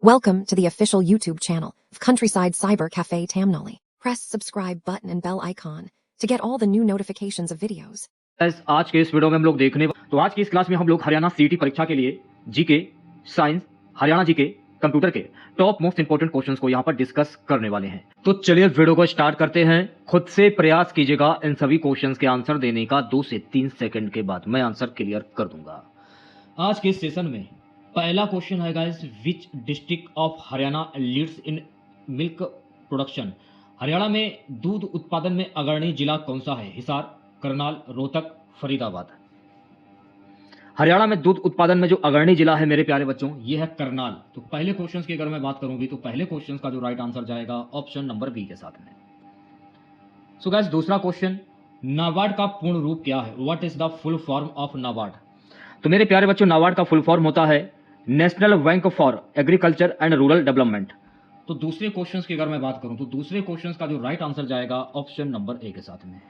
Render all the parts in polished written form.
Welcome to the official YouTube channel of Countryside Cyber Cafe Tamnali. Press subscribe button and bell icon to get all the new notifications of videos. आज के इस video में हम लोग देखने तो आज की इस क्लास में हम लोग हरियाणा सीईटी परीक्षा के लिए GK, science, Haryana GK, computer के टॉप मोस्ट इंपोर्टेंट क्वेश्चंस को यहां पर डिस्कस करने वाले हैं। तो चलिए वीडियो को स्टार्ट करते हैं। खुद से प्रयास कीजिएगा इन सभी क्वेश्चंस के आंसर देने का 2 से 3 सेकंड के बाद मैं आंसर क्लियर कर दूंगा। आज के इस सेशन में पहला क्वेश्चन है guys, which district of Haryana leads in milk production. Haryana में दूध उत्पादन में अग्रणी जिला कौन सा है? हिसार, करनाल, रोहतक, फरीदाबाद। हरियाणा में दूध उत्पादन में जो अग्रणी जिला है मेरे प्यारे बच्चों, ये है करनाल। तो पहले क्वेश्चन की अगर मैं बात करूंगी तो पहले क्वेश्चन का जो राइट आंसर जाएगा ऑप्शन नंबर बी के साथ में। सो गाइस दूसरा क्वेश्चन, नाबार्ड का पूर्ण रूप क्या है? What is the full form of NABARD? तो मेरे प्यारे बच्चों नाबार्ड का फुल फॉर्म होता है national bank for agriculture and rural development. तो दूसरे क्वेश्चन की अगर मैं बात करूं तो दूसरे क्वेश्चन का जो राइट आंसर जाएगा ऑप्शन नंबर ए के साथ में।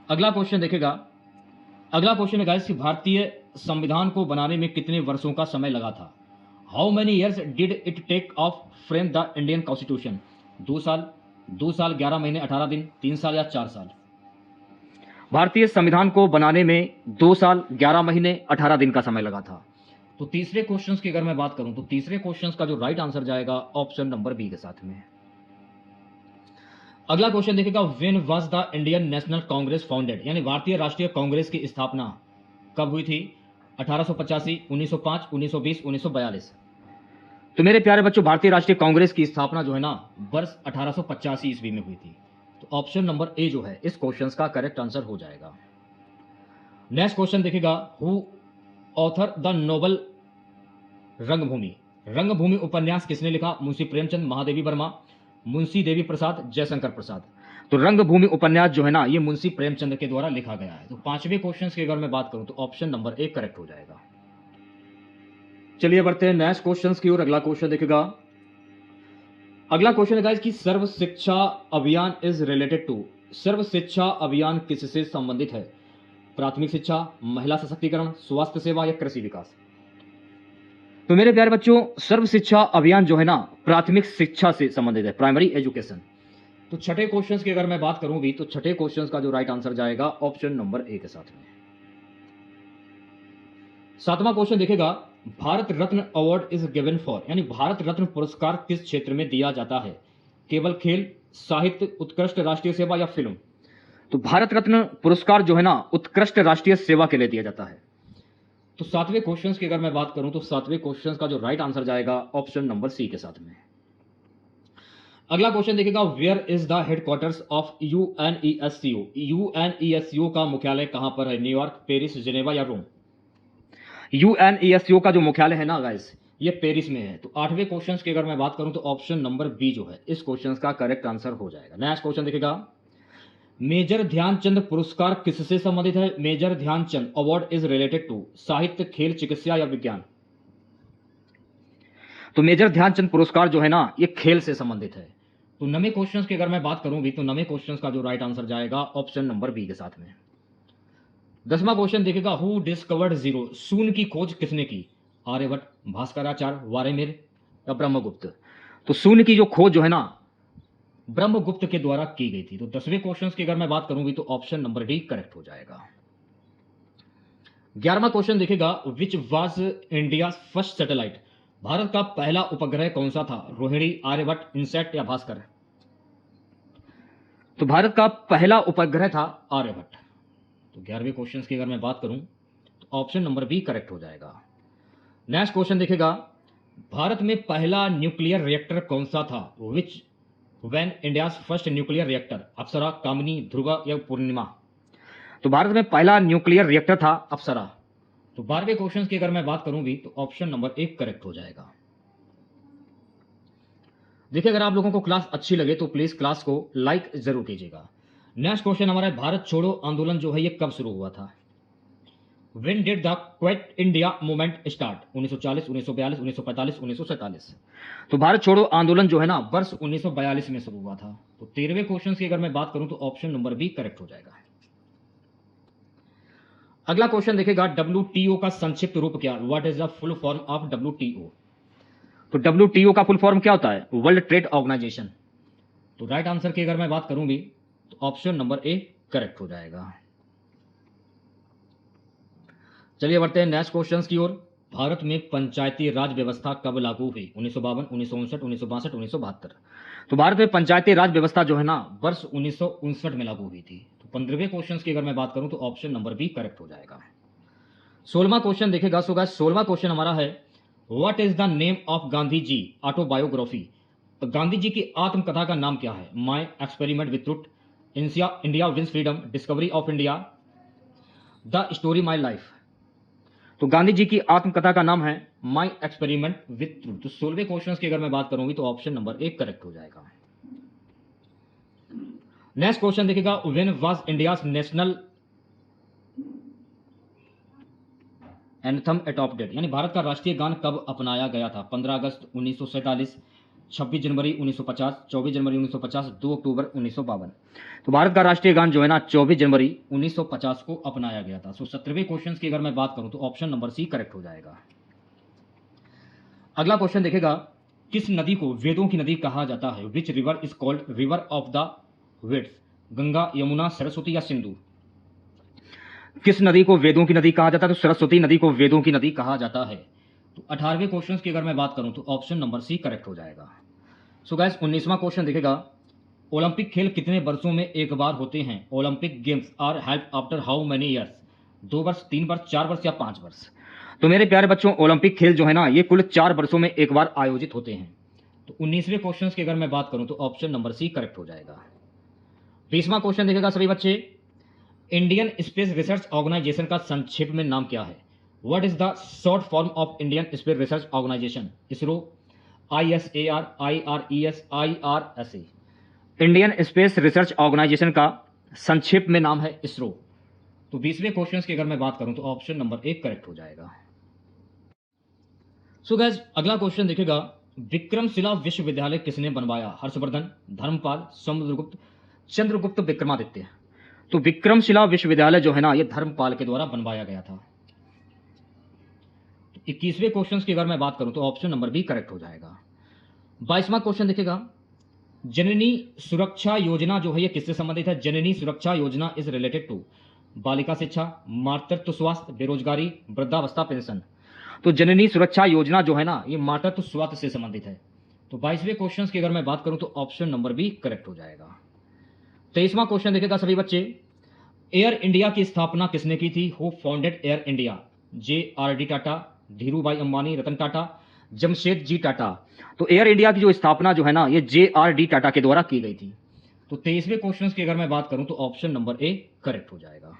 अगला क्वेश्चन देखेगा, अगला क्वेश्चन है गाइस, भारतीय संविधान को बनाने में कितने वर्षों का समय लगा था? How many years did it take of frame the Indian constitution? 2 साल, 2 साल 11 महीने 18 दिन, 3 साल या 4 साल? भारतीय संविधान को बनाने में 2 साल 11 महीने 18 दिन का समय लगा था। तो तीसरे क्वेश्चन की अगर मैं बात करूं तो तीसरे क्वेश्चन का जो राइट आंसर जाएगा ऑप्शन नंबर बी के साथ में। अगला क्वेश्चन देखिएगा, when was the Indian national Congress founded? यानी भारतीय राष्ट्रीय कांग्रेस की स्थापना कब हुई थी? 1885, 1905, 1920, 1942। तो मेरे प्यारे बच्चों भारतीय राष्ट्रीय कांग्रेस की स्थापना जो है ना वर्ष 1885 ईस्वी में हुई थी। तो ऑप्शन नंबर ए जो है इस क्वेश्चन का करेक्ट आंसर हो जाएगा। नेक्स्ट क्वेश्चन देखिएगा, हु ऑथर द नोबल रंगभूमि? रंगभूमि उपन्यास किसने लिखा? मुंशी प्रेमचंद, महादेवी वर्मा, मुंशी देवी प्रसाद, जयशंकर प्रसाद। तो रंगभूमि उपन्यास जो है ना ये मुंशी प्रेमचंद के द्वारा लिखा गया है। तो पांचवें क्वेश्चन की अगर मैं बात करूं तो ऑप्शन नंबर ए करेक्ट हो जाएगा। चलिए बढ़ते हैं नेक्स्ट क्वेश्चन की ओर। अगला क्वेश्चन देखेगा, अगला क्वेश्चन है गाइस कि सर्व शिक्षा अभियान इज रिलेटेड टू। सर्व शिक्षा अभियान किससे संबंधित है? प्राथमिक शिक्षा, महिला सशक्तिकरण, स्वास्थ्य सेवा या कृषि विकास? तो मेरे प्यारे बच्चों सर्व शिक्षा अभियान जो है ना प्राथमिक शिक्षा से संबंधित है, प्राइमरी एजुकेशन। तो छठे क्वेश्चन की अगर मैं बात करूं भी तो छठे क्वेश्चन का जो राइट आंसर जाएगा ऑप्शन नंबर ए के साथ में। सातवां क्वेश्चन देखेगा, Bharat Ratna award is given for. यानी भारत रत्न पुरस्कार किस क्षेत्र में दिया जाता है? केवल खेल, साहित्य, उत्कृष्ट राष्ट्रीय सेवा या फिल्म? तो भारत रत्न पुरस्कार जो है ना उत्कृष्ट राष्ट्रीय सेवा के लिए दिया जाता है। तो सातवें क्वेश्चन की अगर मैं बात करूं तो सातवें क्वेश्चन का जो राइट आंसर जाएगा ऑप्शन नंबर सी के साथ में। अगला क्वेश्चन देखिएगा, where is the headquarters of UNESCO? UNESCO का मुख्यालय कहां पर है? न्यूयॉर्क, पेरिस, जिनेवा या रोम? यूएनईएससीओ का जो मुख्यालय है ना गाइस ये पेरिस में है। तो आठवें क्वेश्चन की अगर मैं बात करूं तो ऑप्शन नंबर बी जो है इस क्वेश्चन का करेक्ट आंसर हो जाएगा। नेक्स्ट क्वेश्चन देखिएगा, मेजर ध्यानचंद पुरस्कार किससे संबंधित है? Major Dhyan Chand award is related to साहित्य, खेल, चिकित्सा या विज्ञान? तो मेजर ध्यानचंद पुरस्कार जो है ना ये खेल से संबंधित है। तो 9वें क्वेश्चन की अगर मैं बात करूं भी तो 9वें क्वेश्चन का जो राइट आंसर जाएगा ऑप्शन नंबर बी के साथ में। 10वां क्वेश्चन देखेगा, हु डिस्कवर्ड जीरो? शून्य की खोज किसने की? आर्यभट्ट, भास्कराचार्य, वारेमेर या ब्रह्मगुप्त? तो शून्य की जो खोज जो है ना ब्रह्मगुप्त के द्वारा की गई थी। तो 10वें क्वेश्चन की अगर मैं बात करूंगी तो ऑप्शन नंबर डी करेक्ट हो जाएगा। 11वां क्वेश्चन देखेगा, which was India first satellite? Bharat का पहला उपग्रह कौन सा था? रोहिणी, आर्यभट्ट, इनसैट या भास्कर? तो भारत का पहला उपग्रह था आर्यभट्ट। तो 11वें क्वेश्चन की अगर मैं बात करूं तो ऑप्शन नंबर बी करेक्ट हो जाएगा। नेक्स्ट क्वेश्चन देखेगा, भारत में पहला न्यूक्लियर रिएक्टर कौन सा था? विच When India's first nuclear reactor? अप्सरा, कामिनी, ध्रुवा या पूर्णिमा? तो भारत में पहला न्यूक्लियर रिएक्टर था अप्सरा। तो 12वें क्वेश्चन की अगर मैं बात करूं भी तो ऑप्शन नंबर 1 करेक्ट हो जाएगा। देखिए अगर आप लोगों को क्लास अच्छी लगे तो प्लीज क्लास को लाइक जरूर कीजिएगा। नेक्स्ट क्वेश्चन हमारा है, भारत छोड़ो आंदोलन जो है ये कब शुरू हुआ था? When did the Quit India movement start? 1940, 1942, 1945, 1947? तो भारत छोड़ो आंदोलन जो है ना वर्ष 1942 में शुरू हुआ था। तो 13वें क्वेश्चन की अगर मैं बात करूं तो ऑप्शन नंबर बी करेक्ट हो जाएगा। अगला क्वेश्चन देखेगा, WTO का संक्षिप्त रूप क्या? What is the full form of WTO? तो WTO का फुल फॉर्म क्या होता है? World Trade Organisation. तो राइट आंसर की अगर मैं बात करूं भी तो ऑप्शन नंबर ए करेक्ट हो जाएगा। चलिए बढ़ते हैं नेक्स्ट क्वेश्चंस की ओर। भारत में पंचायती राज व्यवस्था कब लागू हुई? 1952, 1959, 1962, 1972। तो भारत में पंचायती राज व्यवस्था जो है ना वर्ष 1959 में लागू हुई थी। तो 15वें क्वेश्चन की अगर मैं बात करूं तो ऑप्शन नंबर बी करेक्ट हो जाएगा। 16वां क्वेश्चन देखेगा। सो गाइस 16वां क्वेश्चन हमारा है what is the name of Gandhi ji autobiography? तो गांधी जी की आत्मकथा का नाम क्या है? My experiment with truth, India wins freedom, discovery of India, the story my life. तो गांधी जी की आत्मकथा का नाम है माई एक्सपेरिमेंट विथ ट्रूथ। तो 16वें क्वेश्चन की अगर मैं बात करूंगी तो ऑप्शन नंबर 1 करेक्ट हो जाएगा। नेक्स्ट क्वेश्चन देखिएगा when was India's national anthem adopted? यानी भारत का राष्ट्रीय गान कब अपनाया गया था? 15 अगस्त 1947, 26 जनवरी 1950, 24 जनवरी 1950, 2 अक्टूबर 1952। तो भारत का राष्ट्रीय गान जो है ना 24 जनवरी 1950 को अपनाया गया था। सो 17वें क्वेश्चन की अगर मैं बात करूं तो ऑप्शन नंबर सी करेक्ट हो जाएगा। अगला क्वेश्चन देखेगा किस नदी को वेदों की नदी कहा जाता है? Which river is called river of the weds? Ganga, Yamuna, Saraswati या सिंधु? किस नदी को वेदों की नदी कहा जाता है? तो सरस्वती नदी को वेदों की नदी कहा जाता है। तो 18वें क्वेश्चन की अगर मैं बात करूं तो ऑप्शन नंबर सी करेक्ट हो जाएगा। सो गाइस 19वां क्वेश्चन देखेगा ओलंपिक खेल कितने वर्षों में एक बार होते हैं? Olympic games are held after how many years? 2 वर्ष, 3 वर्ष, 4 वर्ष या 5 वर्ष? तो मेरे प्यारे बच्चों ओलंपिक खेल जो है ना ये कुल 4 वर्षों में एक बार आयोजित होते हैं। तो 19वें क्वेश्चन की अगर मैं बात करूं तो ऑप्शन नंबर सी करेक्ट हो जाएगा। 20वां क्वेश्चन देखेगा सभी बच्चे इंडियन स्पेस रिसर्च ऑर्गेनाइजेशन का संक्षेप में नाम क्या है? What is the short form of Indian Space Research Organisation? ISRO, ISAR, IRES, IRSA। Indian Space Research Organisation का संक्षेप में नाम है इसरो। तो 20वें क्वेश्चन की अगर मैं बात करूं तो ऑप्शन नंबर 1 करेक्ट हो जाएगा। सो गाइस अगला क्वेश्चन देखेगा विक्रमशिला विश्वविद्यालय किसने बनवाया? हर्षवर्धन, धर्मपाल, समुद्रगुप्त, चंद्रगुप्त विक्रमादित्य। तो विक्रमशिला विश्वविद्यालय जो है ना ये धर्मपाल के द्वारा बनवाया गया था। 21वें क्वेश्चन की अगर मैं बात करूं तो ऑप्शन नंबर बी करेक्ट हो जाएगा। 22वां क्वेश्चन देखेगा जननी सुरक्षा योजना जो है ये किससे संबंधित है? जननी सुरक्षा योजना इज रिलेटेड टू बालिका शिक्षा, मातृत्व स्वास्थ्य, बेरोजगारी, वृद्धावस्था पेंशन। तो जननी सुरक्षा योजना जो है ना ये मातृत्व स्वास्थ्य से संबंधित है। तो 22वें क्वेश्चन की अगर मैं बात करूं तो ऑप्शन नंबर बी करेक्ट हो जाएगा। 23वां क्वेश्चन देखेगा सभी बच्चे एयर इंडिया की स्थापना किसने की थी? Who founded Air India? JRD Tata, Dhirubhai Ambani, Ratan Tata, Jamshed ji Tata. तो एयर इंडिया की जो स्थापना जो है ना ये JRD टाटा के द्वारा की गई थी। तो 23वें क्वेश्चन की अगर मैं बात करूं तो ऑप्शन नंबर ए करेक्ट हो जाएगा।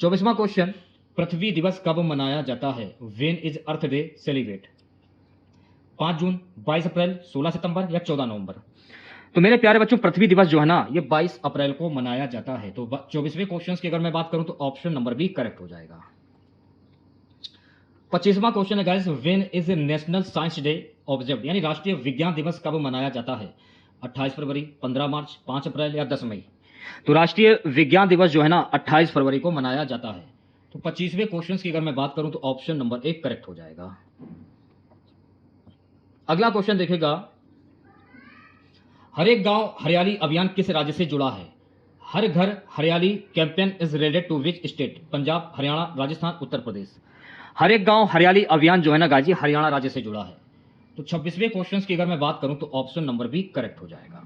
24वां क्वेश्चन पृथ्वी दिवस कब मनाया जाता है? When is earth day celebrate? 5 जून, 22 अप्रैल, 16 सितंबर या 14 नवंबर? तो मेरे प्यारे बच्चों पृथ्वी दिवस जो है ना ये 22 अप्रैल को मनाया जाता है। तो 24वें क्वेश्चन की अगर मैं बात करूं तो ऑप्शन नंबर बी करेक्ट हो जाएगा। 25वां क्वेश्चन है guys when is national science day observed? यानी राष्ट्रीय विज्ञान दिवस कब मनाया जाता है? 28 फरवरी, 15 मार्च, 5 अप्रैल या 10 मई? तो राष्ट्रीय विज्ञान दिवस जो है ना 28 फरवरी को मनाया जाता है। तो 25वें क्वेश्चन की अगर मैं बात करूं तो ऑप्शन नंबर 1 करेक्ट हो जाएगा। अगला क्वेश्चन देखेगा हर एक गांव हरियाली अभियान किस राज्य से जुड़ा है? Har Ghar Hariyali campaign is related to which state? Punjab, Haryana, Rajasthan, Uttar Pradesh. हर एक गांव हरियाली अभियान जो है ना गाजी हरियाणा राज्य से जुड़ा है। तो 26वें क्वेश्चन की अगर मैं बात करूं तो ऑप्शन नंबर बी करेक्ट हो जाएगा।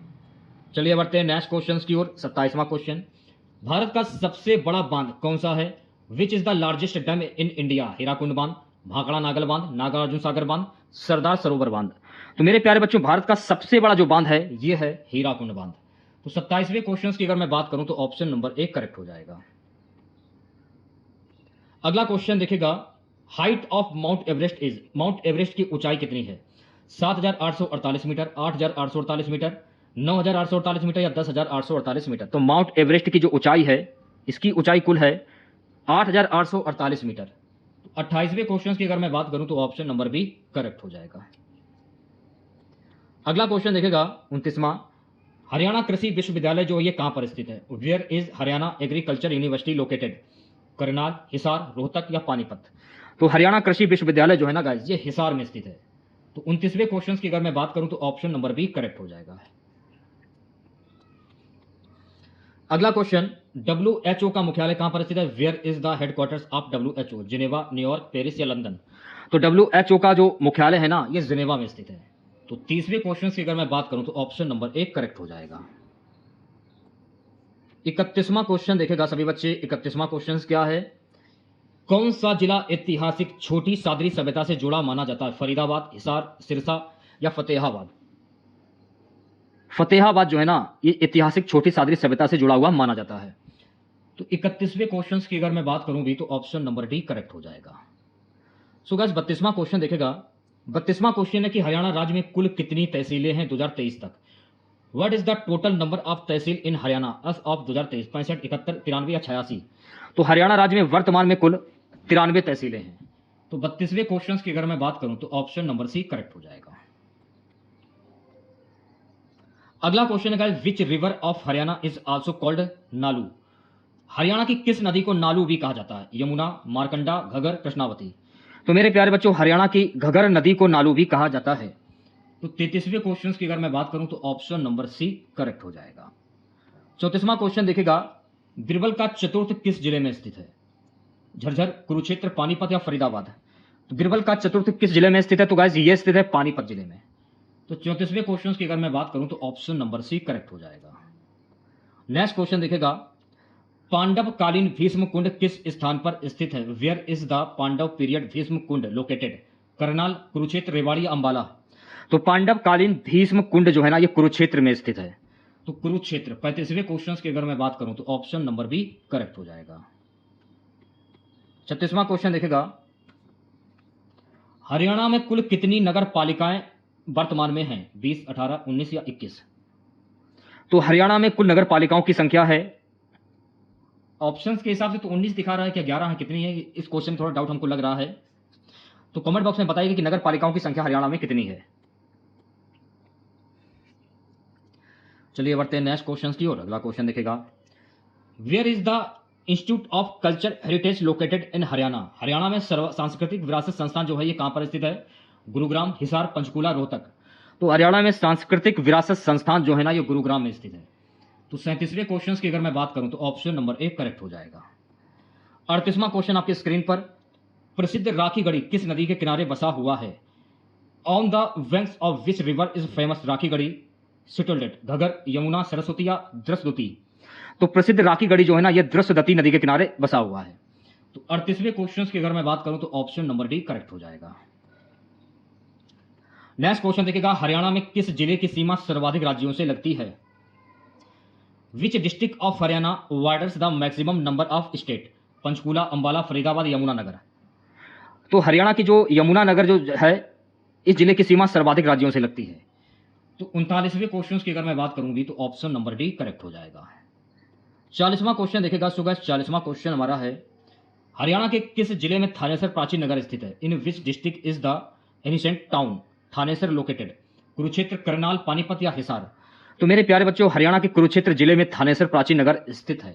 चलिए बढ़ते हैं नेक्स्ट क्वेश्चन की ओर। 27वां क्वेश्चन भारत का सबसे बड़ा बांध कौन सा है? Which is the largest dam in India? Hirakud बांध, भाखड़ा नागल बांध, नागार्जुन सागर बांध, सरदार सरोवर बांध। तो मेरे प्यारे बच्चों भारत का सबसे बड़ा जो बांध है ये है हीराकुंड बांध। तो 27वें क्वेश्चन की अगर मैं बात करूं तो ऑप्शन नंबर 1 करेक्ट हो जाएगा। अगला क्वेश्चन देखेगा height of mount Everest is? Mount Everest की ऊंचाई कितनी है? 7,848 मीटर, 8,848 मीटर, 9,848 मीटर या 10,848 मीटर? तो माउंट एवरेस्ट की जो ऊंचाई है इसकी ऊंचाई कुल है 8,848 मीटर। 28वें क्वेश्चन की अगर मैं बात करूं तो ऑप्शन नंबर बी करेक्ट हो जाएगा। अगला क्वेश्चन देखेगा 29वां हरियाणा कृषि विश्वविद्यालय जो ये कहां पर स्थित है? Where is Haryana agriculture university located? Karnal, Hisar, Rohtak या पानीपत? तो हरियाणा कृषि विश्वविद्यालय जो है ना गाइस ये हिसार में स्थित है। तो 29वें क्वेश्चन की अगर मैं बात करूं तो ऑप्शन नंबर बी करेक्ट हो जाएगा। अगला क्वेश्चन, WHO का मुख्यालय कहां पर स्थित है? Where is the headquarters of WHO? Geneva, New York, Paris या लंदन? तो WHO का जो मुख्यालय है ना, ये जिनेवा में स्थित है। तो 30वें क्वेश्चन की अगर मैं बात करूं तो ऑप्शन नंबर ए करेक्ट हो जाएगा। 31वां क्वेश्चन देखेगा सभी बच्चे। 31वां क्वेश्चन क्या है? कौन सा जिला ऐतिहासिक छोटी सादरी सभ्यता से जुड़ा माना जाता है? फरीदाबाद, हिसार, सिरसा या फतेहाबाद? फतेहाबाद जो है ना, ये ऐतिहासिक छोटी सादरी सभ्यता से जुड़ा हुआ माना जाता है। तो 31वें क्वेश्चन की अगर मैं बात करूं भी तो ऑप्शन नंबर डी करेक्ट हो जाएगा। सो गाइस 32वां क्वेश्चन देखेगा। 32वां क्वेश्चन है कि हरियाणा राज्य में कुल कितनी तहसीलें हैं 2023 तक? What is the total number of tehsil in Haryana as of 2023? 65, 71, 93 या 86? तो हरियाणा राज्य में वर्तमान में कुल 93 तहसीलें हैं। तो 32वें क्वेश्चन की अगर मैं बात करूं तो ऑप्शन नंबर सी करेक्ट हो जाएगा। अगला क्वेश्चन है which river of Haryana is also called Nalu? Haryana की किस नदी को नालू भी कहा जाता है? यमुना, मारकंडा, घगर, कृष्णावती? तो मेरे प्यारे बच्चों, हरियाणा की घगर नदी को नालू भी कहा जाता है। तो 33वें क्वेश्चन की अगर मैं बात करूं तो ऑप्शन नंबर सी करेक्ट हो जाएगा। 34वां क्वेश्चन देखेगा, बीरबल का चतुर्थ किस जिले में स्थित है? झज्जर, कुरुक्षेत्र, पानीपत या फरीदाबाद? तो बीरबल का चतुर्थ किस जिले में स्थित है? तो गाइस ये स्थित है पानीपत जिले में। तो 34वें क्वेश्चन की अगर मैं बात करूं तो ऑप्शन नंबर सी करेक्ट हो जाएगा। नेक्स्ट क्वेश्चन देखेगा, पांडवकालीन भीष्म कुंड किस स्थान पर स्थित है? Where is the Pandav period Bhishma Kund located? Karnal, Kurukshetra, Rewari, Ambala? तो पांडवकालीन भीष्म कुंड जो है ना, ये कुरुक्षेत्र में स्थित है। तो कुरुक्षेत्र। 35वें क्वेश्चन की अगर मैं बात करूं तो ऑप्शन नंबर बी करेक्ट हो जाएगा। 36वां क्वेश्चन देखेगा, हरियाणा में कुल कितनी नगर पालिकाएं वर्तमान में हैं? 20, 18, 19 या 21? तो हरियाणा में कुल नगर पालिकाओं की संख्या है, ऑप्शंस के हिसाब से तो 19 दिखा रहा है, क्या 11 है, कितनी है? इस क्वेश्चन में थोड़ा डाउट हमको लग रहा है। तो कमेंट बॉक्स में बताइए कि नगर पालिकाओं की संख्या हरियाणा में कितनी है। चलिए बढ़ते हैं नेक्स्ट क्वेश्चन की ओर। अगला क्वेश्चन देखेगा, where is the institute of culture heritage located in Haryana? Haryana में सांस्कृतिक विरासत संस्थान जो है ये कहां पर स्थित है? गुरुग्राम, हिसार, पंचकूला, रोहतक? तो हरियाणा में सांस्कृतिक विरासत संस्थान जो है ना, ये गुरुग्राम में स्थित है। तो 37वें क्वेश्चन की अगर मैं बात करूं तो ऑप्शन नंबर ए करेक्ट हो जाएगा। 38वां क्वेश्चन आपकी स्क्रीन पर, प्रसिद्ध राखी गढ़ी किस नदी के किनारे बसा हुआ है? On the banks of which river is famous Rakhigarhi situated? Ghaggar, Yamuna, Saraswati या द्रसदुती? तो प्रसिद्ध राखी गढ़ी जो है ना, यह द्रसदती नदी के किनारे बसा हुआ है। तो 38वें क्वेश्चन की अगर मैं बात करूं तो ऑप्शन नंबर डी करेक्ट हो जाएगा। नेक्स्ट क्वेश्चन देखिएगा, हरियाणा में किस जिले की सीमा सर्वाधिक राज्यों से लगती है? Which district of Haryana borders the maximum number of state? Panchkula, Ambala, Faridabad, Yamunanagar? तो हरियाणा की जो यमुनानगर जो है, इस जिले की सीमा सर्वाधिक राज्यों से लगती है। तो 39वें क्वेश्चन की अगर मैं बात करूंगी तो ऑप्शन नंबर डी करेक्ट हो जाएगा। 40वां क्वेश्चन देखेगा। सो गाइस 40वां क्वेश्चन हमारा है, हरियाणा के किस जिले में थानेसर प्राचीन नगर स्थित है? In which district is the ancient town Thanesar located? Kurukshetra, Karnal, Panipat या हिसार? तो मेरे प्यारे बच्चों, हरियाणा के कुरुक्षेत्र जिले में थानेसर प्राचीन नगर स्थित है।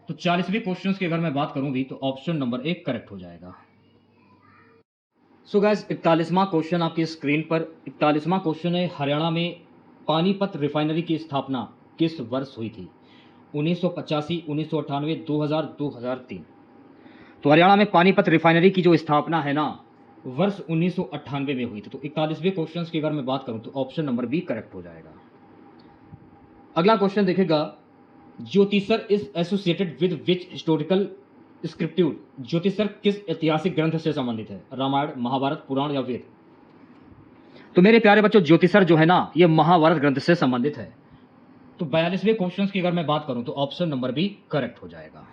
तो 40वें क्वेश्चन की अगर मैं बात करूंगी तो ऑप्शन नंबर ए करेक्ट हो जाएगा। सो गाइस 41वां क्वेश्चन आपकी स्क्रीन पर। 41वां क्वेश्चन है, हरियाणा में पानीपत रिफाइनरी की स्थापना किस वर्ष हुई थी? 1985, 1998, 2000, 2003? तो हरियाणा में पानीपत रिफाइनरी की जो स्थापना है ना, वर्ष 1998 में हुई थी। तो 41वें क्वेश्चन की अगर मैं बात करूं तो ऑप्शन नंबर बी करेक्ट हो जाएगा। अगला क्वेश्चन देखेगा, Jyotisar is associated with which historical scripture? Jyotisar किस ऐतिहासिक ग्रंथ से संबंधित है? रामायण, महाभारत, पुराण या वेद? तो मेरे प्यारे बच्चों, ज्योतिषर जो है ना, ये महाभारत ग्रंथ से संबंधित है। तो 42वें क्वेश्चन की अगर मैं बात करूं तो ऑप्शन नंबर बी करेक्ट हो जाएगा।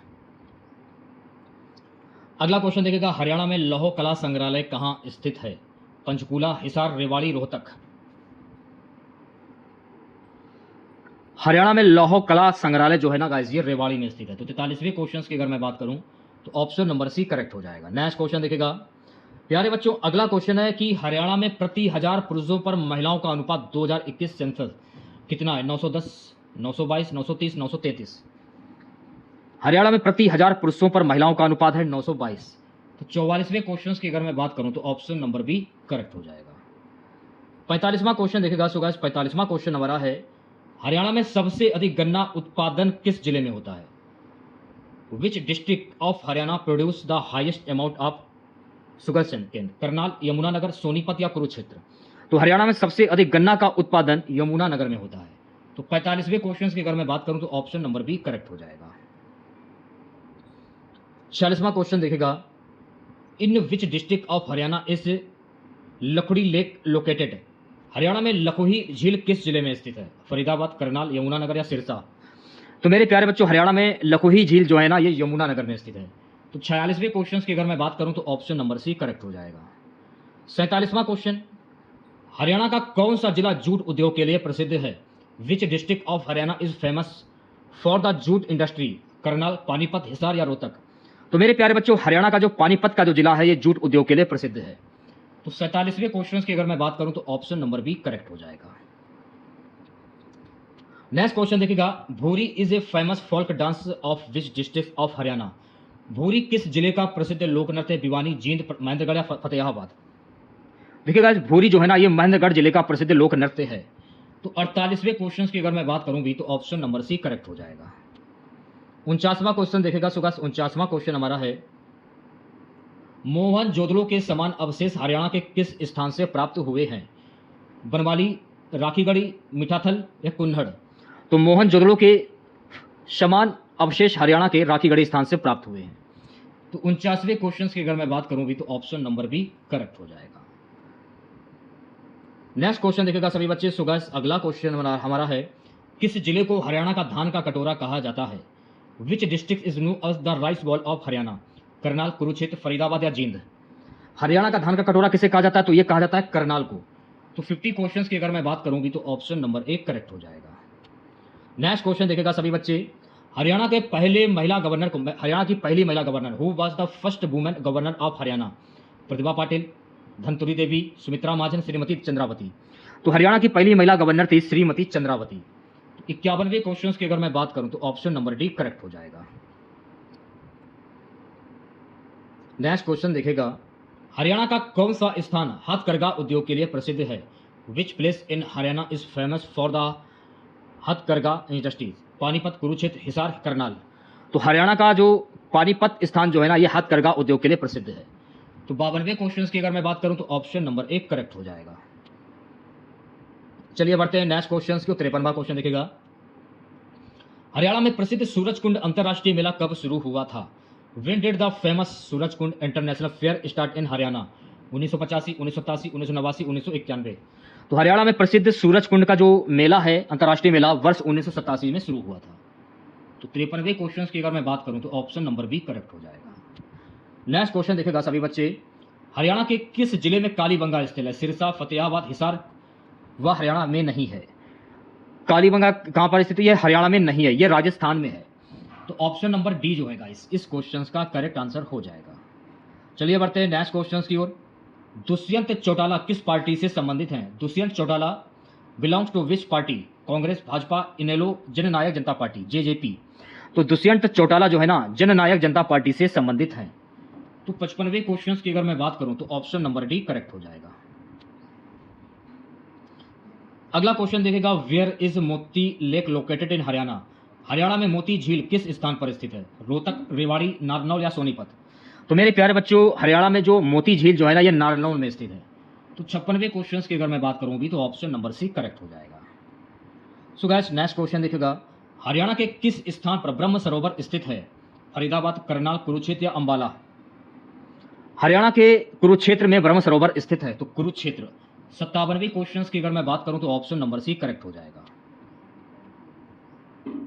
अगला क्वेश्चन देखेगा, हरियाणा में लौह कला संग्रहालय कहां स्थित है? पंचकूला, हिसार, रेवाड़ी, रोहतक? हरियाणा में लौह कला संग्रहालय जो है ना गाइस, ये रेवाड़ी में स्थित है। तो 43वें क्वेश्चन की अगर मैं बात करूं तो ऑप्शन नंबर सी करेक्ट हो जाएगा। नेक्स्ट क्वेश्चन देखेगा प्यारे बच्चों, अगला क्वेश्चन है कि हरियाणा में प्रति 1000 पुरुषों पर महिलाओं का अनुपात 2021 सेंसस कितना है? 910, 922, 930, 933? हरियाणा में प्रति 1000 पुरुषों पर महिलाओं का अनुपात है 922। तो 44वें क्वेश्चन की अगर मैं बात करूं तो ऑप्शन नंबर बी करेक्ट हो जाएगा। 45वां क्वेश्चन देखिएगा। सो गाइस 45वां क्वेश्चन हमारा है, हरियाणा में सबसे अधिक गन्ना उत्पादन किस जिले में होता है? Which district of Haryana produce the highest amount of sugar cane? Karnal, Yamunanagar, Sonipat या कुरुक्षेत्र? तो हरियाणा में सबसे अधिक गन्ना का उत्पादन यमुनानगर में होता है। तो 45वें क्वेश्चन की अगर मैं बात करूं तो ऑप्शन नंबर बी करेक्ट हो जाएगा। 46वां क्वेश्चन देखिएगा, in which district of Haryana is Lakhudi lake located? Haryana में लखोही झील किस जिले में स्थित है? फरीदाबाद, करनाल, यमुनानगर या सिरसा? तो मेरे प्यारे बच्चों, हरियाणा में लखोही झील जो है ना, ये यमुनानगर में स्थित है। तो 46वें क्वेश्चन की अगर मैं बात करूं तो ऑप्शन नंबर सी करेक्ट हो जाएगा। 47वां क्वेश्चन, हरियाणा का कौन सा जिला जूट उद्योग के लिए प्रसिद्ध है? Which district of Haryana is famous for the jute industry? Karnal, Panipat, Hisar या रोहतक? तो मेरे प्यारे बच्चों, हरियाणा का जो पानीपत का जो जिला है ये जूट उद्योग के लिए प्रसिद्ध है। तो 47वें क्वेश्चन की अगर मैं बात करूं तो ऑप्शन नंबर बी करेक्ट हो जाएगा। नेक्स्ट क्वेश्चन देखिएगा, भूरी is a famous folk dance of which district of Haryana? भूरी किस जिले का प्रसिद्ध लोक नृत्य है? भिवानी, जींद, महेंद्रगढ़ या फतेहाबाद? देखिएगा, भूरी जो है ना, ये महेंद्रगढ़ जिले का प्रसिद्ध लोक नृत्य है। तो 48वें क्वेश्चन की अगर मैं बात करूं भी तो ऑप्शन नंबर सी करेक्ट हो जाएगा। 49वां क्वेश्चन देखिएगा। सो गाइस 49वां क्वेश्चन हमारा है, मोहनजोदड़ो के समान अवशेष हरियाणा के किस स्थान से प्राप्त हुए हैं? बनवाली, राखीगढ़ी, मिठाथल या कुन्हड़? तो मोहनजोदड़ो के समान अवशेष हरियाणा के राखीगढ़ी स्थान से प्राप्त हुए हैं। तो 49वें क्वेश्चन की अगर मैं बात करूं भी तो ऑप्शन नंबर बी करेक्ट हो जाएगा। नेक्स्ट क्वेश्चन देखिएगा सभी बच्चे। सो गाइस अगला क्वेश्चन हमारा है, किस जिले को हरियाणा का धान का कटोरा कहा जाता है? Which district is new age the rice ball of Haryana? Karnal, Kurukshetra, Faridabad या जींद? हरियाणा का धान का कटोरा किसे कहा जाता है? तो ये कहा जाता है करनाल को। तो 50 क्वेश्चन की अगर मैं बात करूंगी तो ऑप्शन नंबर 1 करेक्ट हो जाएगा। नेक्स्ट क्वेश्चन देखिएगा सभी बच्चे, हरियाणा के पहले महिला गवर्नर को, हरियाणा की पहली महिला governor, who was the first woman governor of Haryana? Pratibha Patil, Dhanturi Devi, Sumitra Mahajan, Shrimati Chandravati? तो हरियाणा की पहली महिला गवर्नर थी श्रीमती चंद्रावती। 51वें क्वेश्चन की अगर मैं बात करूं तो ऑप्शन नंबर डी करेक्ट हो जाएगा। नेक्स्ट क्वेश्चन देखेगा, हरियाणा का कौन सा स्थान हथकरघा उद्योग के लिए प्रसिद्ध है? Which place in Haryana is famous for the हथकरघा इंडस्ट्रीज? पानीपत, कुरुक्षेत्र, हिसार, करनाल? तो हरियाणा का जो पानीपत स्थान जो है ना, ये हथकरघा उद्योग के लिए प्रसिद्ध है। तो 52वें क्वेश्चन की अगर मैं बात करूं तो ऑप्शन नंबर 1 करेक्ट हो जाएगा। चलिए बढ़ते हैं नेक्स्ट क्वेश्चन की। 53वां क्वेश्चन देखिएगा, हरियाणा में प्रसिद्ध सूरजकुंड अंतरराष्ट्रीय मेला कब शुरू हुआ था? When did the famous Surajkund international fair start in Haryana? 1985, 1987, 1989, 1991? तो हरियाणा में प्रसिद्ध सूरजकुंड का जो मेला है, अंतर्राष्ट्रीय मेला, वर्ष 1987 में शुरू हुआ था। तो 53वें क्वेश्चन की अगर मैं बात करूं तो ऑप्शन नंबर बी करेक्ट हो जाएगा। नेक्स्ट क्वेश्चन देखेगा सभी बच्चे, हरियाणा के किस जिले में कालीबंगा स्थित है? सिरसा, फतेहाबाद, हिसार वह हरियाणा में नहीं है। कालीबंगा कहां पर स्थित है? यह हरियाणा में नहीं है, यह राजस्थान में है। तो ऑप्शन नंबर डी जो है गाइस इस क्वेश्चन का करेक्ट आंसर हो जाएगा। चलिए बढ़ते हैं नेक्स्ट क्वेश्चन की ओर। दुष्यंत चौटाला किस पार्टी से संबंधित हैं? Dushyant Chautala belongs to which party? Congress, Bhajpa, Inelo, Jannayak Janta party, JJP? तो दुष्यंत चौटाला जो है ना, जननायक जनता पार्टी से संबंधित हैं। तो 55वें क्वेश्चन की अगर मैं बात करूं तो ऑप्शन नंबर डी करेक्ट हो जाएगा। अगला क्वेश्चन देखेगा, वेयर इज मोती lake located in Haryana? Haryana में मोती झील किस स्थान पर स्थित है? रोहतक, रेवाड़ी, नारनौल या सोनीपत? तो मेरे प्यारे बच्चों, हरियाणा में जो मोती झील जो है ना, ये नारनौल में स्थित है। तो 56वें क्वेश्चन की अगर मैं बात करूं भी तो ऑप्शन नंबर सी करेक्ट हो जाएगा। सो गाइस नेक्स्ट क्वेश्चन देखिएगा, हरियाणा के किस स्थान पर ब्रह्म सरोवर स्थित है? फरीदाबाद, करनाल, कुरुक्षेत्र या अंबाला? हरियाणा के कुरुक्षेत्र में ब्रह्म सरोवर स्थित है, तो कुरुक्षेत्र। 57वें क्वेश्चन की अगर मैं बात करूं तो ऑप्शन नंबर सी करेक्ट हो जाएगा।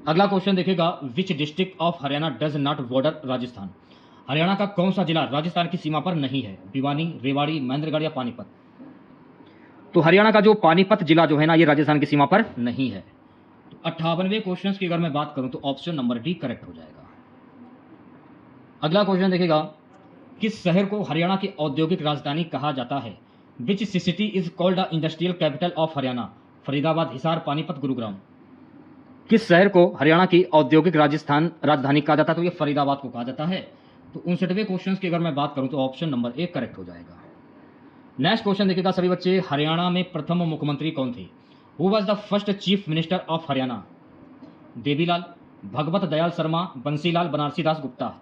अगला क्वेश्चन देखिएगा, विच district of Haryana does not border Rajasthan? Haryana का कौन सा जिला राजस्थान की सीमा पर नहीं है? भिवानी, रेवाड़ी, महेंद्रगढ़ या पानीपत? तो हरियाणा का जो पानीपत जिला जो है ना, ये राजस्थान की सीमा पर नहीं है। तो 58वें क्वेश्चन की अगर मैं बात करूं तो ऑप्शन नंबर डी करेक्ट हो जाएगा। अगला क्वेश्चन देखिएगा, किस शहर को हरियाणा की औद्योगिक राजधानी कहा जाता है? Which city is called the industrial capital of Haryana? Faridabad, Hisar, Panipat, Gurugram? किस शहर को हरियाणा की औद्योगिक राजधानी कहा जाता है? तो ये फरीदाबाद को कहा जाता है। तो 59वें क्वेश्चन की अगर मैं बात करूं तो ऑप्शन नंबर 1 करेक्ट हो जाएगा। नेक्स्ट क्वेश्चन देखिएगा सभी बच्चे, हरियाणा में प्रथम मुख्यमंत्री कौन थे? Who was the first chief minister of Haryana? Devi Lal, Bhagwat Dayal Sharma, Bansi Lal Banarsi Das Gupta.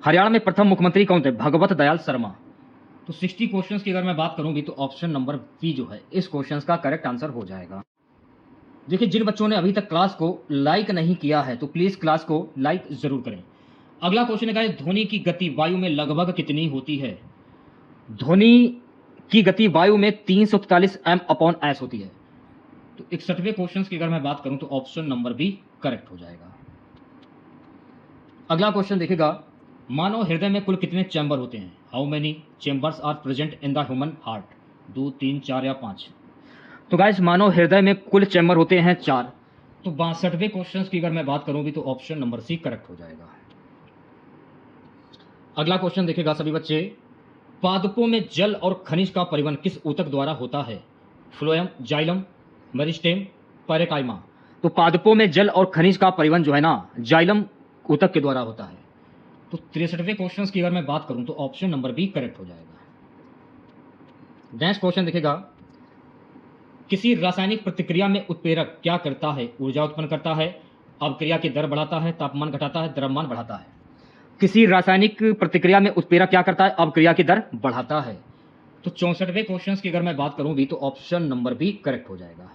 Haryana में प्रथम मुख्यमंत्री कौन थे? भगवत दयाल शर्मा। तो 60 क्वेश्चंस की अगर मैं बात करूं भी तो ऑप्शन नंबर बी जो है इस क्वेश्चंस का करेक्ट आंसर हो जाएगा। देखिए, जिन बच्चों ने अभी तक क्लास को लाइक नहीं किया है तो प्लीज क्लास को लाइक जरूर करें। अगला क्वेश्चन है गाइस, ध्वनि की गति वायु में लगभग कितनी होती है? ध्वनि की गति वायु में 343 m/s होती है। तो 61वें क्वेश्चन की अगर मैं बात करूं तो ऑप्शन नंबर बी करेक्ट हो जाएगा। अगला क्वेश्चन देखिएगा, मानव हृदय में कुल कितने चैम्बर होते हैं? How many chambers are present in the human heart? 2, 3, 4 या 5? तो गाइस, मानव हृदय में कुल चैम्बर होते हैं 4। तो 62वें क्वेश्चन की अगर मैं बात करूं भी तो ऑप्शन नंबर सी करेक्ट हो जाएगा। अगला क्वेश्चन देखिएगा सभी बच्चे, पादपों में जल और खनिज का परिवहन किस ऊतक द्वारा होता है? Phloem, xylem, meristem, parenchyma. तो पादपों में जल और खनिज का परिवहन जो है ना जाइलम ऊतक के द्वारा होता है। तो 63वें क्वेश्चन की अगर मैं बात करूं तो ऑप्शन नंबर बी करेक्ट हो जाएगा। नेक्स्ट क्वेश्चन देखिएगा, किसी रासायनिक प्रतिक्रिया में उत्प्रेरक क्या करता है? ऊर्जा उत्पन्न करता है, अपक्रिया की दर बढ़ाता है, तापमान घटाता है, द्रव्यमान बढ़ाता है। किसी रासायनिक प्रतिक्रिया में उत्प्रेरक क्या करता है? अपक्रिया की दर बढ़ाता है। तो 64वें क्वेश्चन की अगर मैं बात करूं भी तो ऑप्शन नंबर बी करेक्ट हो जाएगा।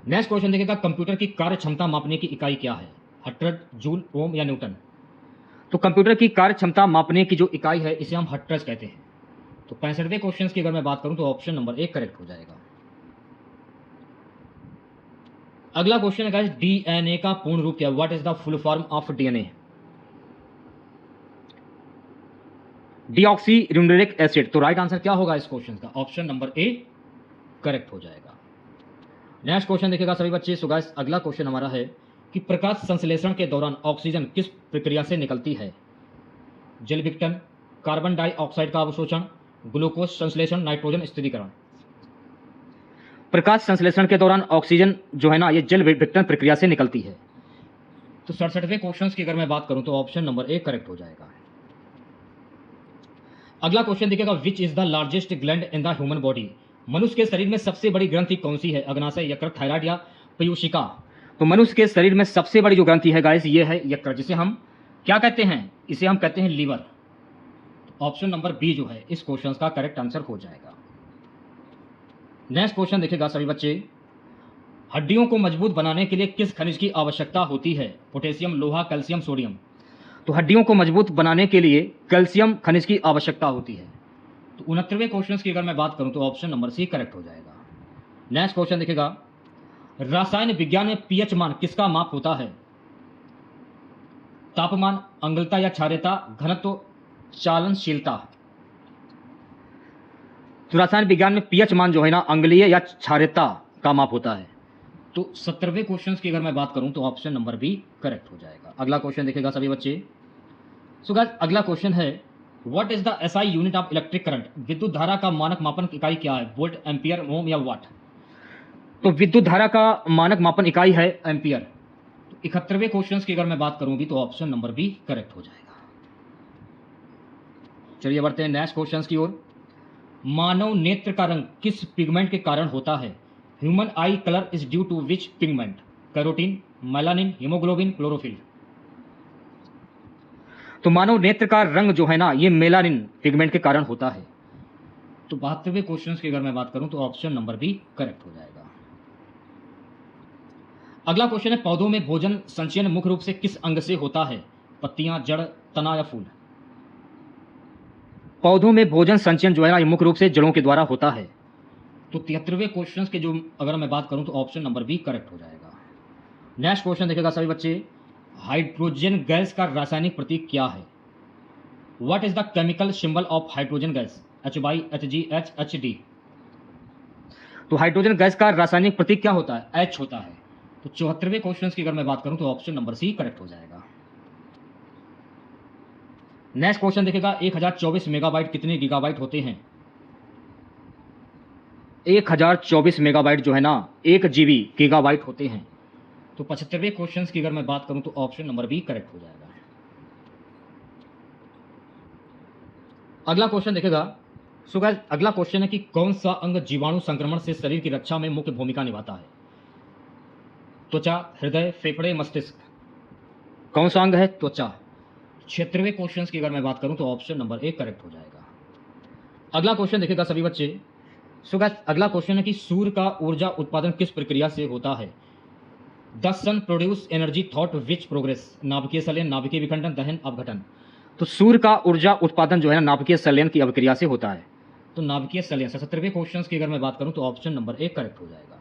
नेक्स्ट क्वेश्चन देखिएगा, कंप्यूटर की कार्य क्षमता मापने की इकाई क्या है? हर्ट्ज, जूल, ओम या न्यूटन? तो कंप्यूटर की कार्य क्षमता मापने की जो इकाई है इसे हम हर्ट्ज कहते हैं। तो 65वें क्वेश्चन की अगर मैं बात करूं तो ऑप्शन नंबर ए करेक्ट हो जाएगा। अगला क्वेश्चन है गाइस, डीएनए का पूर्ण रूप क्या है? What is the full form of DNA? Deoxy ribonucleic acid. तो राइट आंसर क्या होगा इस क्वेश्चन का? ऑप्शन नंबर ए करेक्ट हो जाएगा। नेक्स्ट क्वेश्चन देखिएगा सभी बच्चे। सो गाइस, अगला क्वेश्चन हमारा है कि प्रकाश संश्लेषण के दौरान ऑक्सीजन किस प्रक्रिया से निकलती है? जल विघटन, कार्बन डाइऑक्साइड का अवशोषण, ग्लूकोज संश्लेषण, नाइट्रोजन स्थिरीकरण। प्रकाश संश्लेषण के दौरान ऑक्सीजन जो है ना ये जल विघटन प्रक्रिया से निकलती है। तो 67वें क्वेश्चन की अगर मैं बात करूं तो ऑप्शन नंबर ए करेक्ट हो जाएगा। अगला क्वेश्चन देखिएगा, which is the largest gland in the human body? मनुष्य के शरीर में सबसे बड़ी ग्रंथि कौन सी है? अग्नाशय, यकृत, थायराइड या पीयूषिका? तो मनुष्य के शरीर में सबसे बड़ी जो ग्रंथि है गाइस ये है यकृत, जिसे हम क्या कहते हैं? इसे हम कहते हैं लीवर। ऑप्शन नंबर बी जो है इस क्वेश्चन का करेक्ट आंसर हो जाएगा। नेक्स्ट क्वेश्चन देखिएगा सभी बच्चे, हड्डियों को मजबूत बनाने के लिए किस खनिज की आवश्यकता होती है? पोटेशियम, लोहा, कैल्शियम, सोडियम। तो हड्डियों को मजबूत बनाने के लिए कैल्शियम खनिज की आवश्यकता होती है। तो 69वें क्वेश्चन की अगर मैं बात करूं तो ऑप्शन नंबर सी करेक्ट हो जाएगा। नेक्स्ट क्वेश्चन देखिएगा, रसायन विज्ञान में पीएच मान किसका माप होता है? तापमान, अंगलता या क्षारीयता, घनत्व, चालनशीलता। तो रसायन विज्ञान में पीएच मान जो है ना अंगलीय या क्षारीयता का माप होता है। तो 70वें क्वेश्चन की अगर मैं बात करूं तो ऑप्शन नंबर बी करेक्ट हो जाएगा। अगला क्वेश्चन देखिएगा सभी बच्चे। सो गाइस, अगला क्वेश्चन है, what is the SI unit of electric current? विद्युत धारा का मानक मापन इकाई क्या है? वोल्ट, एम्पियर, ओम या वाट? तो विद्युत धारा का मानक मापन इकाई है एम्पियर। तो 71वें क्वेश्चन की अगर मैं बात करूं भी तो ऑप्शन नंबर बी करेक्ट हो जाएगा। चलिए बढ़ते हैं नेक्स्ट क्वेश्चन की ओर। मानव नेत्र का रंग किस पिगमेंट के कारण होता है? Human eye colour is due to which pigment? Carotene, melanin, haemoglobin, chlorophyll. तो मानव नेत्र का रंग जो है ना ये मेलानिन पिगमेंट के कारण होता है। तो 72वें क्वेश्चन की अगर मैं बात करूं तो ऑप्शन नंबर बी करेक्ट हो जाएगा। अगला क्वेश्चन है, पौधों में भोजन संचयन मुख्य रूप से किस अंग से होता है? पत्तियां, जड़, तना या फूल? पौधों में भोजन संचयन जो है ना ये मुख्य रूप से जड़ों के द्वारा होता है। तो 73वें क्वेश्चन के जो अगर मैं बात करूं तो ऑप्शन नंबर बी करेक्ट हो जाएगा। नेक्स्ट क्वेश्चन देखिएगा सभी बच्चे, हाइड्रोजन गैस का रासायनिक प्रतीक क्या है? What is the chemical symbol of hydrogen gas? HY, HG, H, HD। तो हाइड्रोजन गैस का रासायनिक प्रतीक क्या होता है? H होता है। तो 74वें क्वेश्चन की अगर मैं बात करूं तो ऑप्शन नंबर सी करेक्ट हो जाएगा। नेक्स्ट क्वेश्चन देखिएगा, 1024 मेगाबाइट कितने गीगाबाइट होते हैं? 1024 मेगाबाइट जो है ना 1 GB गीगाबाइट होते हैं। तो 75वें क्वेश्चन की अगर मैं बात करूं तो ऑप्शन नंबर बी करेक्ट हो जाएगा। अगला क्वेश्चन देखेगा। सो गाइस अगला क्वेश्चन है कि कौन सा अंग जीवाणु संक्रमण से शरीर की रक्षा में मुख्य भूमिका निभाता है? त्वचा, हृदय, फेफड़े, मस्तिष्क। कौन सा अंग है? त्वचा। 76वें क्वेश्चन की अगर मैं बात करूं तो ऑप्शन नंबर 1 करेक्ट हो जाएगा। अगला क्वेश्चन देखेगा सभी बच्चे। सो गाइस अगला क्वेश्चन है कि सूर्य का ऊर्जा उत्पादन किस प्रक्रिया से होता है? The sun produce energy through which process. नाभिकीय संलयन, नाभिकीय विखंडन, दहन, अपघटन। तो सूर्य का ऊर्जा उत्पादन जो है ना नाभिकीय संलयन की अभिक्रिया से होता है। तो नाभिकीय संलयन। 77वें क्वेश्चन की अगर मैं बात करूं तो ऑप्शन नंबर 1 करेक्ट हो जाएगा।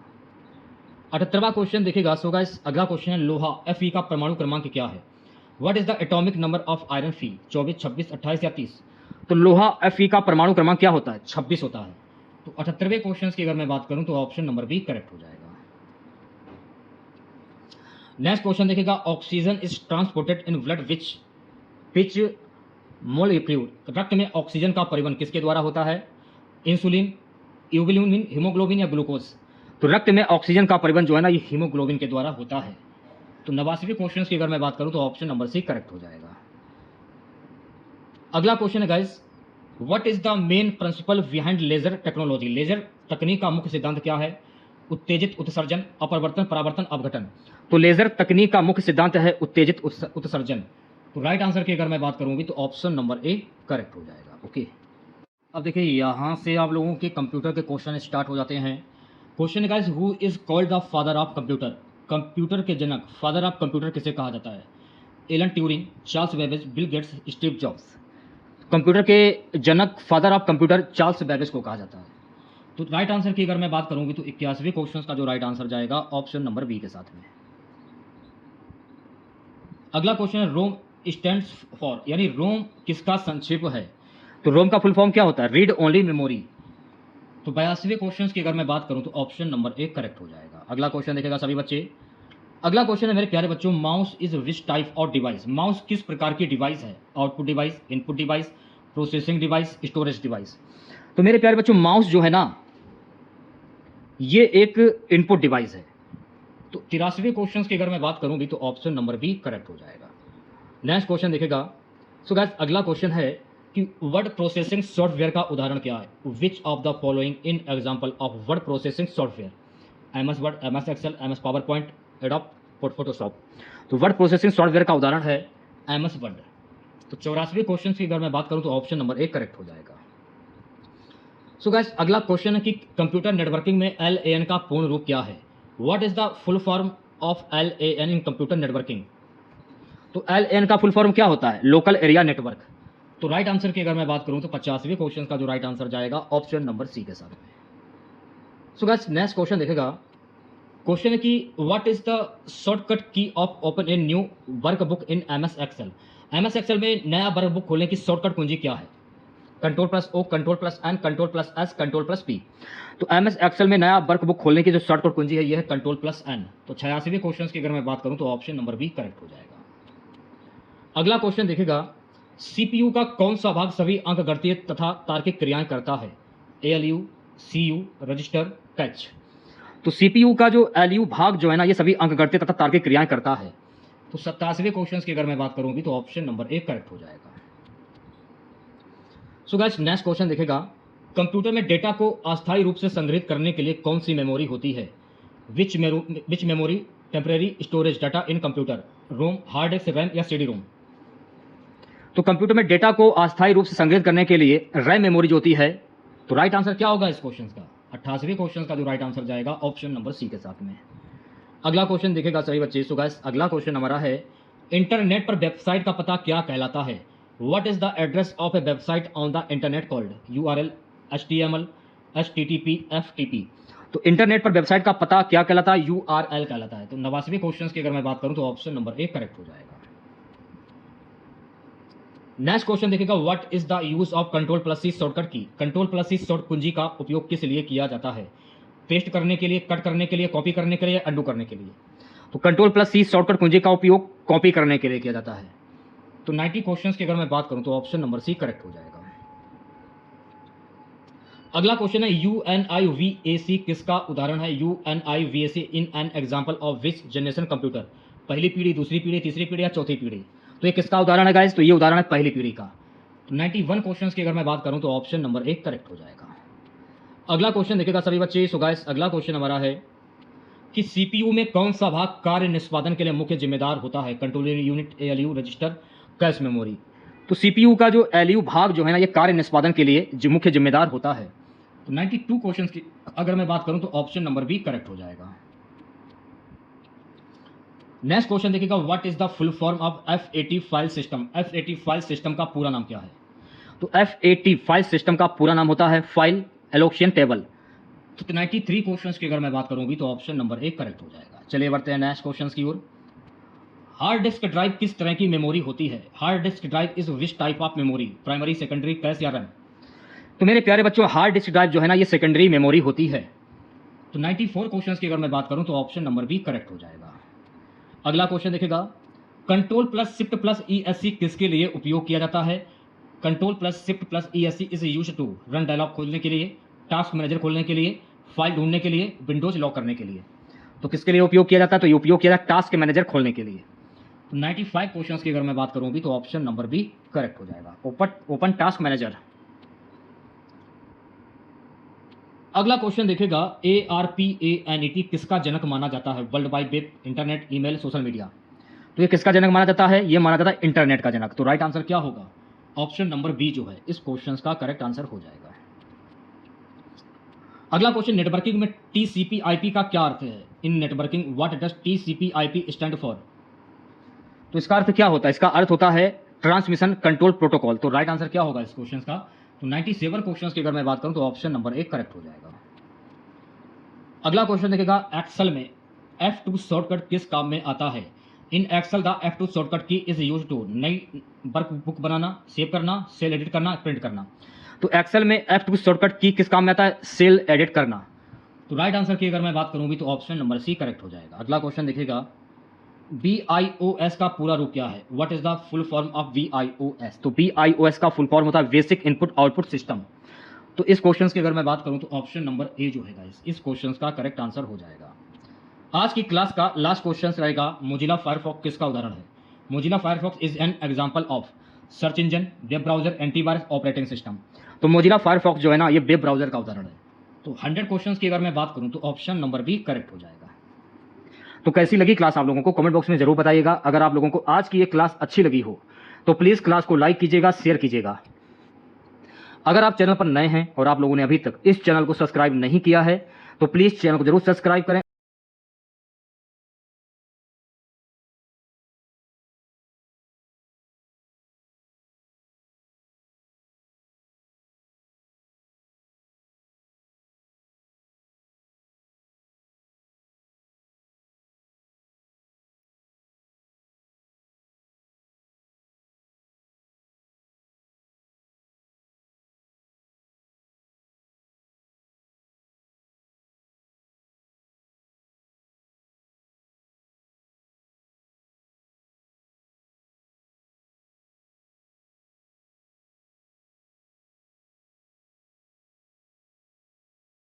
78वां क्वेश्चन देखिएगा। सो गाइस अगला क्वेश्चन है लोहा Fe का परमाणु क्रमांक क्या है? What is the atomic number of iron फी? 24, 26, 28 या 30? तो लोहा Fe का परमाणु क्रमांक क्या होता है? 26 होता है। तो 78वें क्वेश्चन की अगर मैं बात करूं तो ऑप्शन नंबर बी करेक्ट हो जाएगा। नेक्स्ट क्वेश्चन देखिएगा। Oxygen is transported in blood which molecule. रक्त में ऑक्सीजन का परिवहन किसके द्वारा होता है? इंसुलिन, यूबिलिन, हीमोग्लोबिन या ग्लूकोज। तो रक्त में ऑक्सीजन का परिवहन जो है ना ये हीमोग्लोबिन के द्वारा होता है। तो 89वें क्वेश्चन की अगर मैं बात करूं तो ऑप्शन नंबर सी करेक्ट हो जाएगा। अगला क्वेश्चन है guys. What is the main principle behind laser technology. Laser तकनीक का मुख्य सिद्धांत क्या है? उत्तेजित उत्सर्जन, अपवर्तन, परावर्तन, अपघटन। तो लेजर तकनीक का मुख्य सिद्धांत है उत्तेजित उत्सर्जन। तो राइट आंसर की अगर मैं बात करूंगी तो ऑप्शन नंबर ए करेक्ट हो जाएगा। ओके, अब देखिए यहाँ से आप लोगों के कंप्यूटर के क्वेश्चन स्टार्ट हो जाते हैं। Question guys, who is called the father of computer. Computer के जनक, फादर ऑफ कंप्यूटर किसे कहा जाता है? Alan Turing, Charles Babbage, Bill Gates, Steve Jobs. Computer के जनक, father of computer, Charles Babbage को कहा जाता है। तो राइट आंसर की अगर मैं बात करूंगी तो 81वें क्वेश्चन का जो राइट आंसर जाएगा ऑप्शन नंबर बी के साथ में। अगला क्वेश्चन है रोम स्टैंड्स फॉर, यानी रोम किसका संक्षेप है? तो रोम का फुल फॉर्म क्या होता है? Read only memory. तो 82वें क्वेश्चन की अगर मैं बात करूं तो ऑप्शन नंबर 1 करेक्ट हो जाएगा। अगला क्वेश्चन देखेगा सभी बच्चे। अगला क्वेश्चन है मेरे प्यारे बच्चों, mouse is which type of device. Mouse किस प्रकार की डिवाइस है? Output device, input device, processing device, storage device. तो मेरे प्यारे बच्चों माउस जो है ना ये एक इनपुट डिवाइस है। तो 83वें क्वेश्चन की अगर मैं बात करूंगी तो ऑप्शन नंबर बी करेक्ट हो जाएगा। नेक्स्ट क्वेश्चन देखेगा। सो गाइस अगला क्वेश्चन है कि वर्ड प्रोसेसिंग सॉफ्टवेयर का उदाहरण क्या है? Which of the following is example of word processing software? MS word, MS Excel, MS power point, Adobe, Photoshop. तो वर्ड प्रोसेसिंग सॉफ्टवेयर का उदाहरण है MS वर्ड। तो 84वें क्वेश्चन की अगर मैं बात करूं तो ऑप्शन नंबर 1 करेक्ट हो जाएगा। सो गाइस अगला क्वेश्चन है कि कंप्यूटर नेटवर्किंग में LAN का पूर्ण रूप क्या है? What is the full form of LAN in computer networking? तो LAN का फुल फॉर्म क्या होता है? Local area network. तो राइट आंसर की अगर मैं बात करूं तो 50वें क्वेश्चन का जो राइट आंसर जाएगा ऑप्शन नंबर सी के साथ में। सो गाइस नेक्स्ट क्वेश्चन देखेगा। क्वेश्चन है कि what is the shortcut key of open a new workbook in MS Excel. MS Excel में नया वर्कबुक खोलने की शॉर्टकट कुंजी क्या है? Ctrl+O, Ctrl+N, Ctrl+S, Ctrl+P। तो MS एक्सेल में नया वर्कबुक खोलने की जो शॉर्टकट कुंजी है ये है Ctrl+N। तो 86वें क्वेश्चन की अगर मैं बात करूं तो ऑप्शन नंबर बी करेक्ट हो जाएगा। अगला क्वेश्चन देखेगा। CPU का कौन सा भाग सभी अंकगणितीय तथा तार्किक क्रियाएं करता है? ALU, CU, register, catch. तो CPU का जो LU भाग जो है ना ये सभी अंकगणितीय तथा तार्किक क्रियाएं करता है। तो 87वें क्वेश्चन की अगर मैं बात करूंगी तो ऑप्शन नंबर 1 करेक्ट हो जाएगा। सो गाइस नेक्स्ट क्वेश्चन देखेगा। कंप्यूटर में डेटा को अस्थायी रूप से संग्रहित करने के लिए कौन सी मेमोरी होती है? Which memory temporary storage data in computer? ROM, hard disk, RAM या CD रोम। तो कंप्यूटर में डेटा को अस्थायी रूप से संग्रहित करने के लिए रैम मेमोरी जो होती है। तो राइट आंसर क्या होगा इस क्वेश्चन का? 88वें क्वेश्चन का जो राइट आंसर जाएगा ऑप्शन नंबर सी के साथ में। अगला क्वेश्चन देखेगा सभी बच्चे। सो गाइस अगला क्वेश्चन हमारा है इंटरनेट पर वेबसाइट का पता क्या कहलाता है? What is the address of A website on the internet called? URL, HTML, HTTP, FTP। तो इंटरनेट पर वेबसाइट का पता क्या कहलाता है? URL कहलाता है। तो 89वें क्वेश्चन की अगर मैं बात करूं तो ऑप्शन नंबर 1 करेक्ट हो जाएगा। नेक्स्ट क्वेश्चन देखेगा। What is the use of Ctrl+C shortcut की? Ctrl+C शॉर्ट कुंजी का उपयोग किस लिए किया जाता है? पेस्ट करने के लिए, कट करने के लिए, कॉपी करने के लिए, अंडू करने के लिए। तो Ctrl+C शॉर्टकट कुंजी का उपयोग कॉपी करने के लिए किया जाता है। तो 90 क्वेश्चंस की अगर मैं बात करूं तो ऑप्शन नंबर सी करेक्ट हो जाएगा। अगला क्वेश्चन है UNIVAC किसका उदाहरण है? UNIVAC in an example of which generation computer? पहली पीढ़ी, दूसरी पीढ़ी, तीसरी पीढ़ी या चौथी पीढ़ी? तो ये किसका उदाहरण है गाइस? तो ये उदाहरण है पहली पीढ़ी का। तो 91 क्वेश्चंस की अगर मैं बात करूं तो ऑप्शन नंबर 1 करेक्ट हो जाएगा। अगला क्वेश्चन देखिएगा सभी बच्चे। सो गाइस अगला क्वेश्चन हमारा है कि सीपीयू में कौन सा भाग कार्य निष्पादन के लिए मुख्य जिम्मेदार होता है? Control unit, ALU, register, cache memory. तो सीपीयू का जो एलयू भाग जो है ना ये कार्य निष्पादन के लिए जो मुख्य जिम्मेदार होता है। तो 92 क्वेश्चन की अगर मैं बात करूं तो ऑप्शन नंबर बी करेक्ट हो जाएगा। नेक्स्ट क्वेश्चन देखिएगा, what is the full form of F80 file system? F80 file system का पूरा नाम क्या है? तो F80 फाइल सिस्टम का पूरा नाम होता है फाइल एलोकेशन टेबल। तो 93 क्वेश्चंस की अगर मैं बात करूंगी तो ऑप्शन नंबर 1 करेक्ट हो जाएगा। चलिए बढ़ते हैं नेक्स्ट क्वेश्चंस की ओर। हार्ड डिस्क ड्राइव किस तरह की मेमोरी होती है? Hard disk drive is which type of memory? Primary, secondary, cash या रैम? तो मेरे प्यारे बच्चों हार्ड डिस्क ड्राइव जो है ना ये सेकेंडरी मेमोरी होती है। तो 94 क्वेश्चंस की अगर मैं बात करूं तो ऑप्शन नंबर बी करेक्ट हो जाएगा। अगला क्वेश्चन देखेगा, control plus shift plus ESC किसके लिए उपयोग किया जाता है? Control plus shift plus ESC is used to run dialog खोलने के लिए, टास्क मैनेजर खोलने के लिए, फाइल ढूंढने के लिए, विंडोज लॉक करने के लिए। तो किसके लिए उपयोग किया जाता है? तो ये उपयोग किया जाता है टास्क मैनेजर खोलने के लिए। तो 95 क्वेश्चंस की अगर मैं बात करूं भी तो ऑप्शन नंबर बी करेक्ट हो जाएगा, ओपन टास्क मैनेजर। अगला क्वेश्चन देखेगा, ARPANET किसका जनक माना जाता है? World wide web, internet, email, social media. तो ये किसका जनक माना जाता है? ये माना जाता है इंटरनेट का जनक। तो राइट आंसर क्या होगा? ऑप्शन नंबर बी जो है इस क्वेश्चन का करेक्ट आंसर हो जाएगा। अगला क्वेश्चन, नेटवर्किंग में TCP/IP का क्या अर्थ है? In networking what does TCP/IP stand for? तो इसका अर्थ क्या होता है? इसका अर्थ होता है ट्रांसमिशन कंट्रोल प्रोटोकॉल। तो राइट आंसर क्या होगा इस क्वेश्चन का? तो 97 क्वेश्चंस की अगर मैं बात करूं तो ऑप्शन नंबर 1 करेक्ट हो जाएगा। अगला क्वेश्चन देखेगा, एक्सेल में F2 शॉर्टकट किस काम में आता है? In Excel the F2 shortcut key is used to नई वर्कबुक बनाना, सेव करना, सेल एडिट करना, प्रिंट करना। तो एक्सेल में F2 शॉर्टकट की किस काम में आता है? सेल एडिट करना। तो राइट आंसर की अगर मैं बात करूंगी तो ऑप्शन नंबर सी करेक्ट हो जाएगा। अगला क्वेश्चन देखिएगा, BIOS का पूरा रूप क्या है? What is the full form of BIOS? तो BIOS का फुल फॉर्म होता है बेसिक इनपुट आउटपुट सिस्टम। तो इस क्वेश्चन की अगर मैं बात करूं तो ऑप्शन नंबर ए जो है गाइस इस क्वेश्चन का करेक्ट आंसर हो जाएगा। आज की क्लास का लास्ट क्वेश्चन रहेगा, मोजिला फायरफॉक्स किसका उदाहरण है? Mozilla Firefox is an example of search engine, web browser, antivirus, operating system. तो मोजिला फायरफॉक्स जो है ना ये वेब ब्राउजर का उदाहरण है। तो 100 क्वेश्चन की अगर मैं बात करूं तो ऑप्शन नंबर बी करेक्ट हो जाएगा। तो कैसी लगी क्लास आप लोगों को कमेंट बॉक्स में जरूर बताइएगा। अगर आप लोगों को आज की ये क्लास अच्छी लगी हो तो प्लीज क्लास को लाइक कीजिएगा, शेयर कीजिएगा। अगर आप चैनल पर नए हैं और आप लोगों ने अभी तक इस चैनल को सब्सक्राइब नहीं किया है तो प्लीज चैनल को जरूर सब्सक्राइब करें।